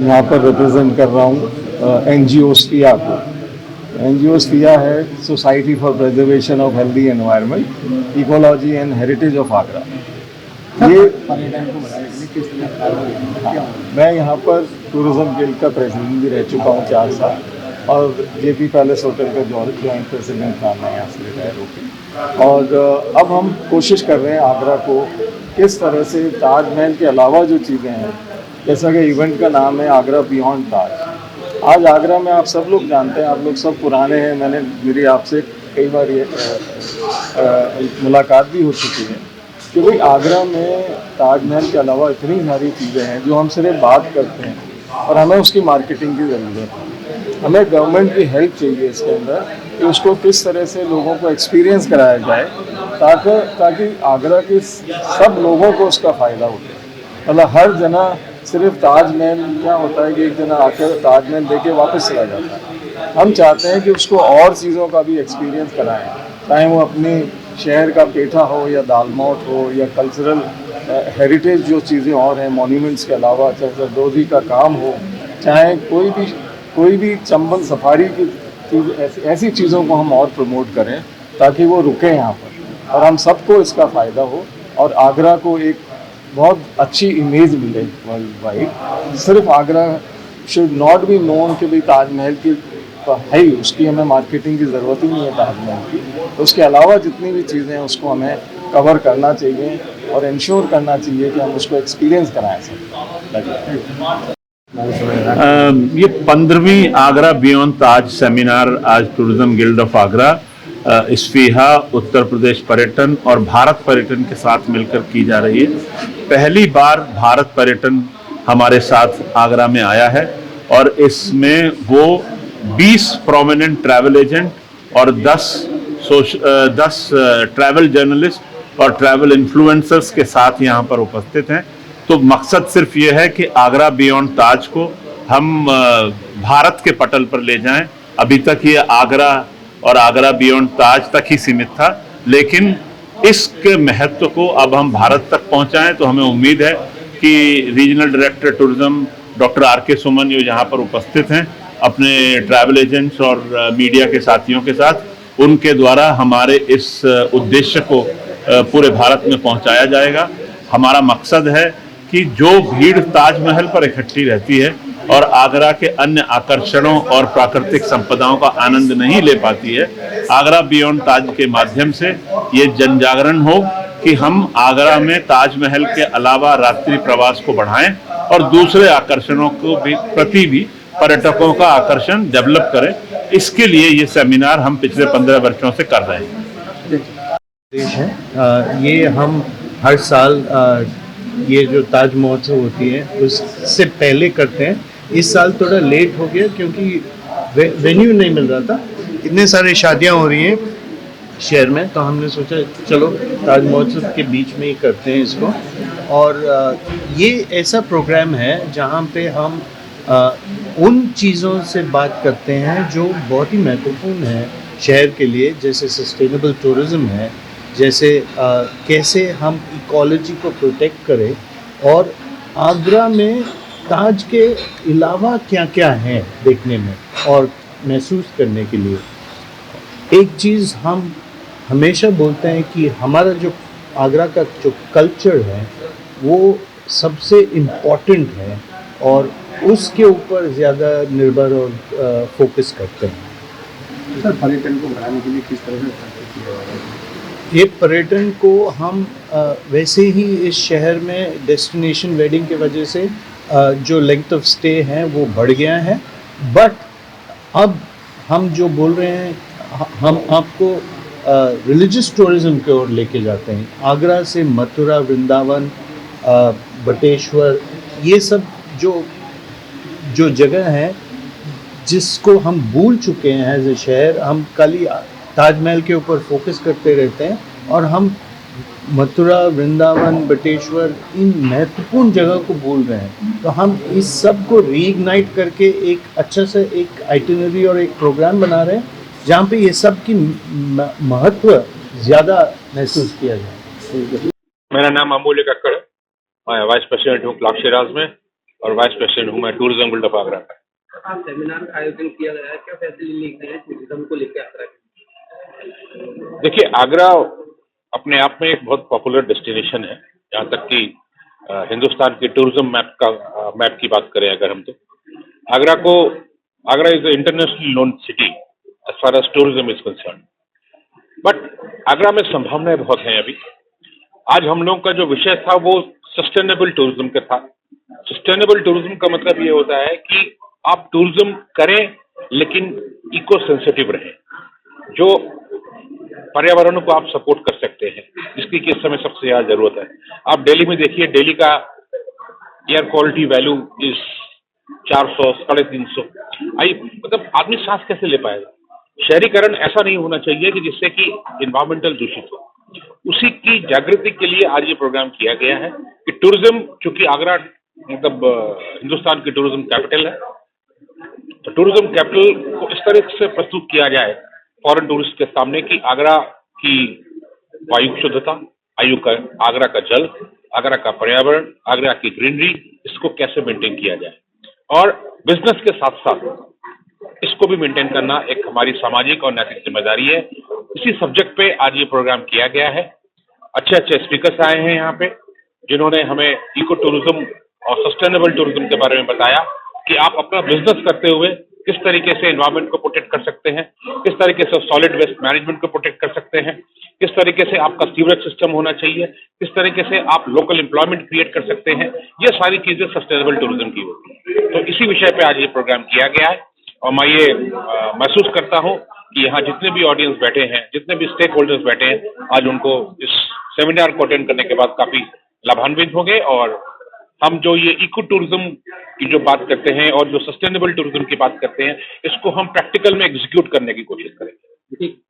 यहाँ पर रिप्रेजेंट कर रहा हूँ NGO स्फिया को। NGO स्फिया है society for preservation of healthy environment, ecology and heritage of Agra. ये मैं यहाँ पर टूरिज्म गिल्ड का प्रेसिडेंट भी रह चुका हूँ 4 साल, और JP पैलेस होटल का जॉइंट प्रेसिडेंट था मैं यहाँ से रिटायर होकर। और अब हम कोशिश कर रहे हैं आगरा को किस तरह से ताजमहल के अलावा जो चीज़ें हैं, जैसा कि इवेंट का नाम है आगरा बियॉन्ड ताज। आज आगरा में आप सब लोग जानते हैं, आप लोग सब पुराने हैं, मेरी आपसे कई बार ये मुलाकात भी हो चुकी है कि भाई आगरा में ताजमहल के अलावा इतनी सारी चीज़ें हैं जो हम सिर्फ बात करते हैं, और हमें उसकी मार्केटिंग की ज़रूरत है। हमें गवर्नमेंट की हेल्प चाहिए इसके अंदर कि उसको किस तरह से लोगों को एक्सपीरियंस कराया जाए ताकि आगरा के सब लोगों को उसका फ़ायदा उठे। मतलब हर जना सिर्फ ताजमहल, क्या होता है कि एक जना आकर ताजमहल देके वापस चला जाता है। हम चाहते हैं कि उसको और चीज़ों का भी एक्सपीरियंस कराएं, चाहे वो अपने शहर का पेठा हो या दालमोट हो या कल्चरल हेरिटेज जो चीज़ें और हैं मॉन्यूमेंट्स के अलावा, चाहे जरदोजी का काम हो, चाहे कोई भी चंबल सफारी की चीज़, ऐसी चीज़ों को हम और प्रमोट करें ताकि वो रुकें यहाँ पर और हम सबको इसका फ़ायदा हो और आगरा को एक बहुत अच्छी इमेज मिले वर्ल्ड वाइड। सिर्फ Agra should not be known कि भाई ताजमहल की है ही, उसकी हमें मार्केटिंग की ज़रूरत ही नहीं है ताजमहल की। तो उसके अलावा जितनी भी चीज़ें हैं उसको हमें कवर करना चाहिए और इंश्योर करना चाहिए कि हम उसको एक्सपीरियंस कराएं सब। ये 15वीं आगरा बियॉन्ड ताज सेमिनार आज tourism guild of Agra, स्फिया, Uttar Pradesh पर्यटन और भारत पर्यटन के साथ मिलकर की जा रही है। पहली बार भारत पर्यटन हमारे साथ आगरा में आया है और इसमें वो 20 प्रोमिनेंट ट्रैवल एजेंट और 10 ट्रैवल जर्नलिस्ट और ट्रैवल इन्फ्लुएंसर्स के साथ यहाँ पर उपस्थित हैं। तो मकसद सिर्फ ये है कि आगरा बियॉन्ड ताज को हम भारत के पटल पर ले जाएं। अभी तक ये आगरा और आगरा बियॉन्ड ताज तक ही सीमित था, लेकिन इसके महत्व को अब हम भारत तक पहुंचाएं। तो हमें उम्मीद है कि regional director tourism doctor RK सुमन जो यहाँ पर उपस्थित हैं अपने ट्रैवल एजेंट्स और मीडिया के साथियों के साथ, उनके द्वारा हमारे इस उद्देश्य को पूरे भारत में पहुंचाया जाएगा। हमारा मकसद है कि जो भीड़ ताजमहल पर इकट्ठी रहती है और आगरा के अन्य आकर्षणों और प्राकृतिक संपदाओं का आनंद नहीं ले पाती है, आगरा बियॉन्ड ताज के माध्यम से ये जन जागरण हो कि हम आगरा में ताजमहल के अलावा रात्रि प्रवास को बढ़ाएं और दूसरे आकर्षणों को भी प्रति भी पर्यटकों का आकर्षण डेवलप करें। इसके लिए ये सेमिनार हम पिछले 15 वर्षों से कर रहे हैं। देश है ये हम हर साल ये जो ताज महोत्सव होती है उससे पहले करते हैं। इस साल थोड़ा लेट हो गया क्योंकि वेन्यू नहीं मिल रहा था, इतने सारे शादियां हो रही हैं शहर में, तो हमने सोचा चलो ताज महोत्सव के बीच में ही करते हैं इसको। और ये ऐसा प्रोग्राम है जहाँ पे हम उन चीज़ों से बात करते हैं जो बहुत ही महत्वपूर्ण है शहर के लिए, जैसे सस्टेनेबल टूरिज़्म है, जैसे कैसे हम इकोलॉजी को प्रोटेक्ट करें, और आगरा में ताज के अलावा क्या क्या है देखने में और महसूस करने के लिए। एक चीज़ हम हमेशा बोलते हैं कि हमारा जो आगरा का जो कल्चर है वो सबसे इम्पॉर्टेंट है और उसके ऊपर ज़्यादा निर्भर और फोकस करते हैं। सर, पर्यटन को बढ़ाने के लिए किस तरह से ये पर्यटन को हम वैसे ही इस शहर में डेस्टिनेशन वेडिंग की वजह से जो लेंथ ऑफ स्टे है वो बढ़ गया है, बट अब हम जो बोल रहे हैं हम आपको रिलीजियस टूरिज़्म की ओर लेके जाते हैं। आगरा से मथुरा, वृंदावन, बटेश्वर, ये सब जो जगह है जिसको हम भूल चुके हैं एज ए शहर। हम खाली ताजमहल के ऊपर फोकस करते रहते हैं और हम मथुरा, वृंदावन, बटेश्वर, इन महत्वपूर्ण जगह को भूल रहे हैं। तो हम इस सब को रीइग्नाइट करके एक अच्छा से एक आइटिनरी और एक प्रोग्राम बना रहे हैं जहाँ पे ये सब की महत्व ज़्यादा महसूस किया जाए। मेरा नाम अमूल्य कक्कड़ है, मैं वाइस प्रेसिडेंट हूँ क्लब शिराज में। और वाइस प्रेसिडेंट हूँ मैं टूरिज्म गिल्ड ऑफ आगरा का। आप सेमिनार का आयोजन किया गया है, क्या फैसिलिटी लेके हैं टूरिज्म को लेकर आगरा की? देखिए, आगरा अपने आप में एक बहुत पॉपुलर डेस्टिनेशन है। यहाँ तक कि हिंदुस्तान के टूरिज्म मैप की बात करें अगर हम, तो Agra is a internationally known city as far as tourism is concern. But Agra में संभावनाएं बहुत हैं अभी। आज हम लोगों का जो विषय था वो सस्टेनेबल टूरिज्म का था। सस्टेनेबल टूरिज्म का मतलब ये होता है कि आप टूरिज्म करें लेकिन इको सेंसिटिव रहें, जो पर्यावरण को आप सपोर्ट कर सकते हैं, जिसकी कि इस समय सबसे ज्यादा जरूरत है। आप दिल्ली में देखिए, दिल्ली का एयर क्वालिटी वैल्यू इस 400 350। मतलब आदमी सांस कैसे ले पाएगा? शहरीकरण ऐसा नहीं होना चाहिए कि जिससे कि इन्वायरमेंटल दूषित हो। उसी की जागृति के लिए आज ये प्रोग्राम किया गया है कि टूरिज्म, चूंकि आगरा मतलब हिंदुस्तान की टूरिज्म कैपिटल है, तो टूरिज्म कैपिटल को इस तरह से प्रस्तुत किया जाए फॉरेन टूरिस्ट के सामने कि आगरा की वायु शुद्धता, आगरा का जल, आगरा का पर्यावरण, आगरा की ग्रीनरी, इसको कैसे मेंटेन किया जाए और बिजनेस के साथ साथ इसको भी मेंटेन करना एक हमारी सामाजिक और नैतिक जिम्मेदारी है। इसी सब्जेक्ट पे आज ये प्रोग्राम किया गया है। अच्छे अच्छे स्पीकर्स आए हैं यहाँ पे, जिन्होंने हमें इको टूरिज्म और सस्टेनेबल टूरिज्म के बारे में बताया कि आप अपना बिजनेस करते हुए किस तरीके से एनवायरमेंट को प्रोटेक्ट कर सकते हैं, किस तरीके से सॉलिड वेस्ट मैनेजमेंट को प्रोटेक्ट कर सकते हैं, किस तरीके से आपका सीवरेज सिस्टम होना चाहिए, किस तरीके से आप लोकल एम्प्लॉयमेंट क्रिएट कर सकते हैं। ये सारी चीजें सस्टेनेबल टूरिज्म की होती है। तो इसी विषय पे आज ये प्रोग्राम किया गया है और मैं ये महसूस करता हूँ कि यहाँ जितने भी ऑडियंस बैठे हैं, जितने भी स्टेक होल्डर्स बैठे हैं, आज उनको इस सेमिनार को अटेंड करने के बाद काफी लाभान्वित होंगे और हम जो ये इको टूरिज्म की जो बात करते हैं और जो सस्टेनेबल टूरिज्म की बात करते हैं, इसको हम प्रैक्टिकल में एग्जीक्यूट करने की कोशिश करेंगे। ठीक।